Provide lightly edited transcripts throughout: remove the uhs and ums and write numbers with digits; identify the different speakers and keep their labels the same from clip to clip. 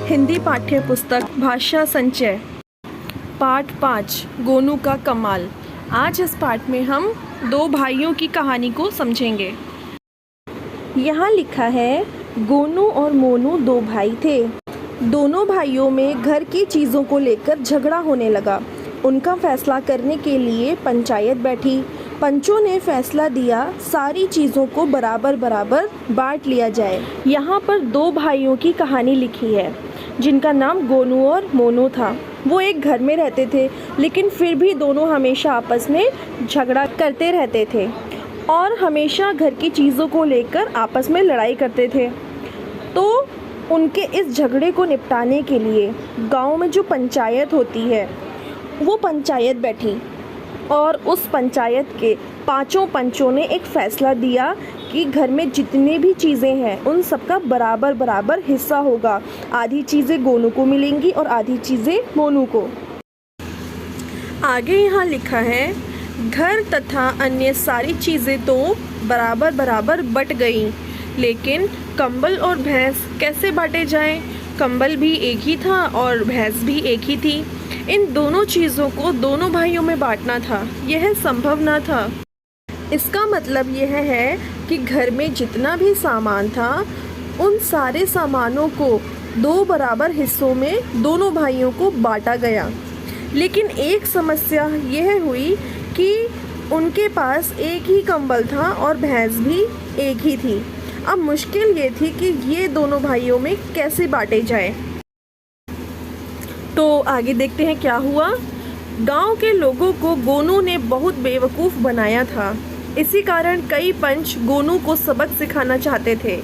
Speaker 1: हिंदी पाठ्य पुस्तक भाषा संचय पाठ 5 गोनू का कमाल। आज इस पाठ में हम दो भाइयों की कहानी को समझेंगे। यहाँ लिखा है, गोनू और मोनू दो भाई थे। दोनों भाइयों में घर की चीज़ों को लेकर झगड़ा होने लगा। उनका फैसला करने के लिए पंचायत बैठी। पंचों ने फैसला दिया, सारी चीज़ों को बराबर बराबर बांट लिया जाए। यहाँ पर दो भाइयों की कहानी लिखी है जिनका नाम गोनू और मोनू था। वो एक घर में रहते थे, लेकिन फिर भी दोनों हमेशा आपस में झगड़ा करते रहते थे और हमेशा घर की चीज़ों को लेकर आपस में लड़ाई करते थे। तो उनके इस झगड़े को निपटाने के लिए गांव में जो पंचायत होती है वो पंचायत बैठी और उस पंचायत के पांचों पंचों ने एक फ़ैसला दिया कि घर में जितनी भी चीज़ें हैं उन सबका बराबर बराबर हिस्सा होगा। आधी चीज़ें गोनू को मिलेंगी और आधी चीज़ें मोनू को। आगे यहाँ लिखा है, घर तथा अन्य सारी चीज़ें तो बराबर बराबर बट गईं, लेकिन कंबल और भैंस कैसे बांटे जाएं? कंबल भी एक ही था और भैंस भी एक ही थी। इन दोनों चीज़ों को दोनों भाइयों में बांटना था, यह संभव न था। इसका मतलब यह है कि घर में जितना भी सामान था उन सारे सामानों को दो बराबर हिस्सों में दोनों भाइयों को बांटा गया। लेकिन एक समस्या यह हुई कि उनके पास एक ही कंबल था और भैंस भी एक ही थी। अब मुश्किल ये थी कि ये दोनों भाइयों में कैसे बांटे जाएं। तो आगे देखते हैं क्या हुआ। गांव के लोगों को गोनू ने बहुत बेवकूफ़ बनाया था। इसी कारण कई पंच गोनू को सबक सिखाना चाहते थे।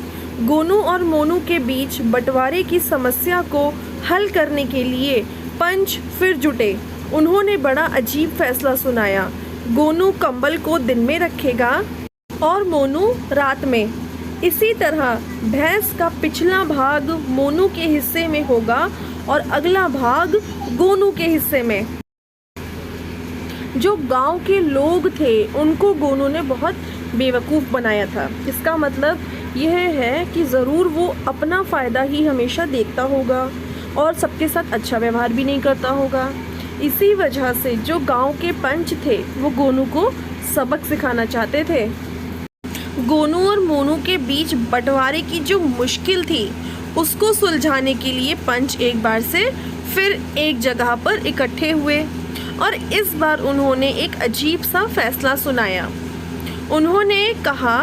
Speaker 1: गोनू और मोनू के बीच बंटवारे की समस्या को हल करने के लिए पंच फिर जुटे। उन्होंने बड़ा अजीब फैसला सुनाया। गोनू कंबल को दिन में रखेगा और मोनू रात में। इसी तरह भैंस का पिछला भाग मोनू के हिस्से में होगा और अगला भाग गोनू के हिस्से में। जो गांव के लोग थे उनको गोनू ने बहुत बेवकूफ़ बनाया था। इसका मतलब यह है कि ज़रूर वो अपना फ़ायदा ही हमेशा देखता होगा और सबके साथ अच्छा व्यवहार भी नहीं करता होगा। इसी वजह से जो गांव के पंच थे वो गोनू को सबक सिखाना चाहते थे। गोनू और मोनू के बीच बंटवारे की जो मुश्किल थी उसको सुलझाने के लिए पंच एक बार से फिर एक जगह पर इकट्ठे हुए और इस बार उन्होंने एक अजीब सा फैसला सुनाया। उन्होंने कहा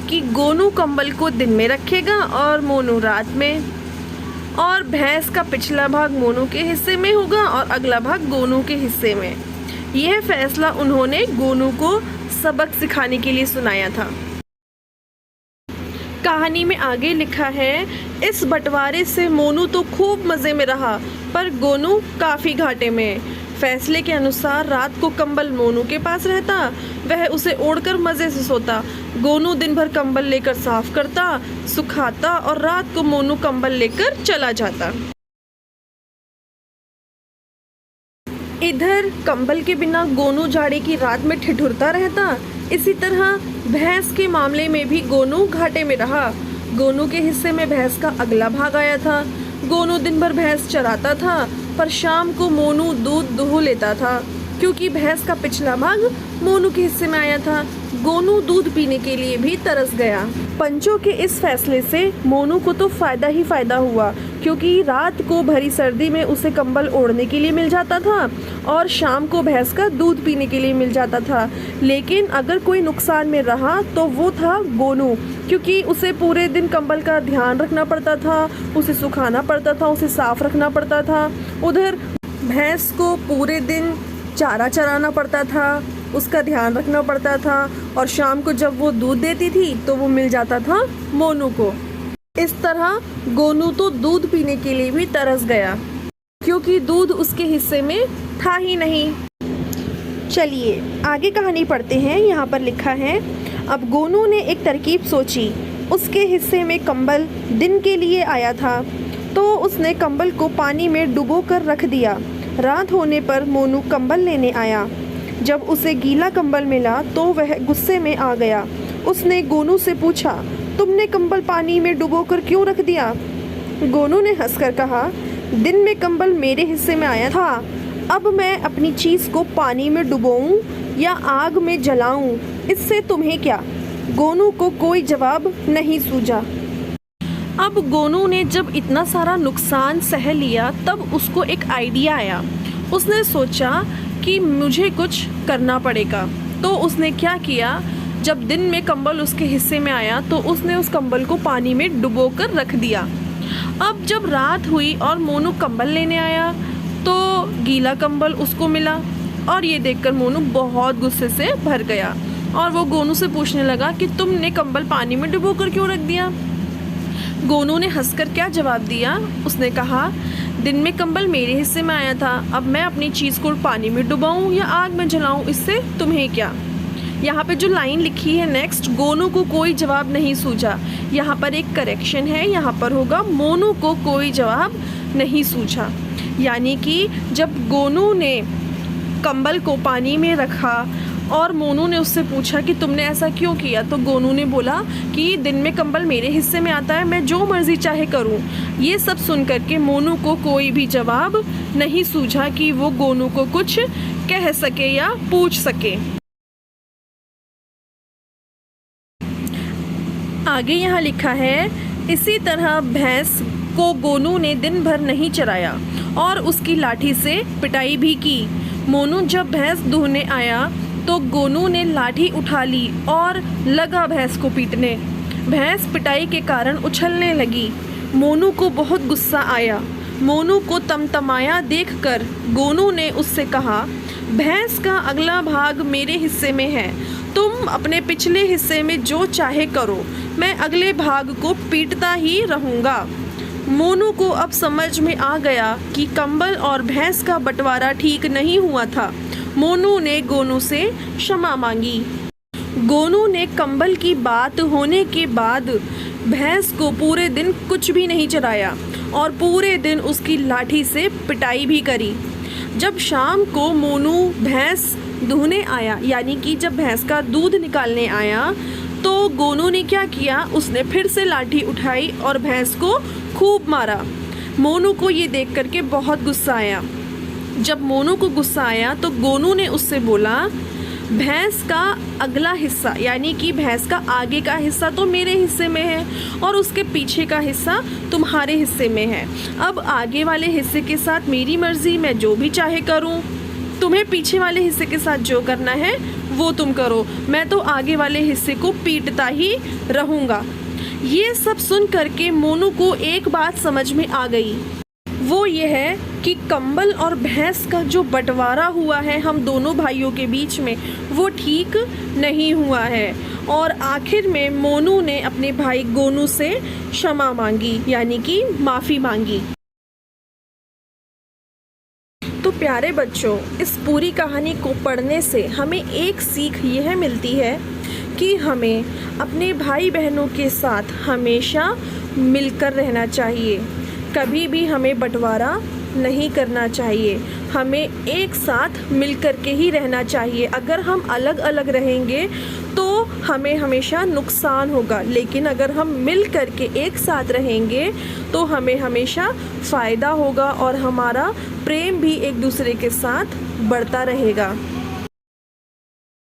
Speaker 1: कि गोनू कंबल को दिन में रखेगा और मोनू रात में, और भैंस का पिछला भाग मोनू के हिस्से में होगा और अगला भाग गोनू के हिस्से में। यह फैसला उन्होंने गोनू को सबक सिखाने के लिए सुनाया था। कहानी में आगे लिखा है, इस बंटवारे से मोनू तो खूब मज़े में रहा पर गोनू काफ़ी घाटे में। फैसले के अनुसार रात को कंबल मोनू के पास रहता, वह उसे ओढ़कर मज़े से सोता। गोनू दिन भर कंबल लेकर साफ करता, सुखाता और रात को मोनू कंबल लेकर चला जाता। इधर कंबल के बिना गोनू जाड़े की रात में ठिठुरता रहता। इसी तरह भैंस के मामले में भी गोनू घाटे में रहा। गोनू के हिस्से में भैंस का अगला भाग आया था। गोनू दिन भर भैंस चराता था पर शाम को मोनू दूध दुह लेता था, क्योंकि भैंस का पिछला भाग मोनू के हिस्से में आया था। गोनू दूध पीने के लिए भी तरस गया। पंचों के इस फैसले से मोनू को तो फ़ायदा ही फ़ायदा हुआ, क्योंकि रात को भरी सर्दी में उसे कंबल ओढ़ने के लिए मिल जाता था और शाम को भैंस का दूध पीने के लिए मिल जाता था। लेकिन अगर कोई नुकसान में रहा तो वो था गोनू, क्योंकि उसे पूरे दिन कंबल का ध्यान रखना पड़ता था, उसे सुखाना पड़ता था, उसे साफ रखना पड़ता था। उधर भैंस को पूरे दिन चारा चराना पड़ता था, उसका ध्यान रखना पड़ता था और शाम को जब वो दूध देती थी तो वो मिल जाता था मोनू को। इस तरह गोनू तो दूध पीने के लिए भी तरस गया, क्योंकि दूध उसके हिस्से में था ही नहीं। चलिए आगे कहानी पढ़ते हैं। यहाँ पर लिखा है, अब गोनू ने एक तरकीब सोची। उसके हिस्से में कंबल दिन के लिए आया था तो उसने कंबल को पानी में डुबो कर रख दिया। रात होने पर मोनू कंबल लेने आया। जब उसे गीला कंबल मिला तो वह गुस्से में आ गया उसने गोनू से पूछा, तुमने कंबल पानी में डुबोकर क्यों रख दिया? गोनू ने हंसकर कहा, दिन में कंबल मेरे हिस्से में आया था, अब मैं अपनी चीज़ को पानी में डुबोऊं या आग में जलाऊं, इससे तुम्हें क्या? गोनू को कोई जवाब नहीं सूझा। अब गोनू ने जब इतना सारा नुकसान सह लिया तब उसको एक आइडिया आया। उसने सोचा कि मुझे कुछ करना पड़ेगा। तो उसने क्या किया, जब दिन में कंबल उसके हिस्से में आया तो उसने उस कंबल को पानी में डुबोकर रख दिया। अब जब रात हुई और मोनू कंबल लेने आया तो गीला कंबल उसको मिला और ये देखकर मोनू बहुत गुस्से से भर गया और वो गोनू से पूछने लगा कि तुमने कंबल पानी में डुबोकर क्यों रख दिया? गोनू ने हंसकर क्या जवाब दिया? उसने कहा, दिन में कंबल मेरे हिस्से में आया था, अब मैं अपनी चीज़ को पानी में डुबाऊं या आग में जलाऊं, इससे तुम्हें क्या? यहाँ पे जो लाइन लिखी है नेक्स्ट, गोनू को कोई जवाब नहीं सूझा, यहाँ पर एक करेक्शन है, यहाँ पर होगा मोनू को कोई जवाब नहीं सूझा। यानी कि जब गोनू ने कंबल को पानी में रखा और मोनू ने उससे पूछा कि तुमने ऐसा क्यों किया, तो गोनू ने बोला कि दिन में कंबल मेरे हिस्से में आता है, मैं जो मर्ज़ी चाहे करूं। ये सब सुन करके मोनू को कोई भी जवाब नहीं सूझा कि वो गोनू को कुछ कह सके या पूछ सके। आगे यहाँ लिखा है, इसी तरह भैंस को गोनू ने दिन भर नहीं चराया और उसकी लाठी से पिटाई भी की। मोनू जब भैंस दूहने आया तो गोनू ने लाठी उठा ली और लगा भैंस को पीटने। भैंस पिटाई के कारण उछलने लगी। मोनू को बहुत गुस्सा आया। मोनू को तमतमाया देखकर गोनू ने उससे कहा, भैंस का अगला भाग मेरे हिस्से में है, तुम अपने पिछले हिस्से में जो चाहे करो, मैं अगले भाग को पीटता ही रहूँगा। मोनू को अब समझ में आ गया कि कंबल और भैंस का बंटवारा ठीक नहीं हुआ था। मोनू ने गोनू से क्षमा मांगी। गोनू ने कंबल की बात होने के बाद भैंस को पूरे दिन कुछ भी नहीं चराया और पूरे दिन उसकी लाठी से पिटाई भी करी। जब शाम को मोनू भैंस दूहने आया, यानी कि जब भैंस का दूध निकालने आया, तो गोनू ने क्या किया, उसने फिर से लाठी उठाई और भैंस को खूब मारा। मोनू को ये देख करके बहुत गुस्सा आया। जब मोनू को गुस्सा आया तो गोनू ने उससे बोला, भैंस का अगला हिस्सा यानी कि भैंस का आगे का हिस्सा तो मेरे हिस्से में है और उसके पीछे का हिस्सा तुम्हारे हिस्से में है। अब आगे वाले हिस्से के साथ मेरी मर्ज़ी, मैं जो भी चाहे करूं। तुम्हें पीछे वाले हिस्से के साथ जो करना है वो तुम करो, मैं तो आगे वाले हिस्से को पीटता ही रहूँगा। ये सब सुन करके मोनू को एक बात समझ में आ गई, वो ये है कि कंबल और भैंस का जो बंटवारा हुआ है हम दोनों भाइयों के बीच में, वो ठीक नहीं हुआ है। और आखिर में मोनू ने अपने भाई गोनू से क्षमा मांगी, यानी कि माफ़ी मांगी। तो प्यारे बच्चों, इस पूरी कहानी को पढ़ने से हमें एक सीख यह मिलती है कि हमें अपने भाई बहनों के साथ हमेशा मिलकर रहना चाहिए, कभी भी हमें बंटवारा नहीं करना चाहिए, हमें एक साथ मिलकर के ही रहना चाहिए। अगर हम अलग अलग रहेंगे तो हमें हमेशा नुकसान होगा, लेकिन अगर हम मिल कर के एक साथ रहेंगे तो हमें हमेशा फ़ायदा होगा और हमारा प्रेम भी एक दूसरे के साथ बढ़ता रहेगा।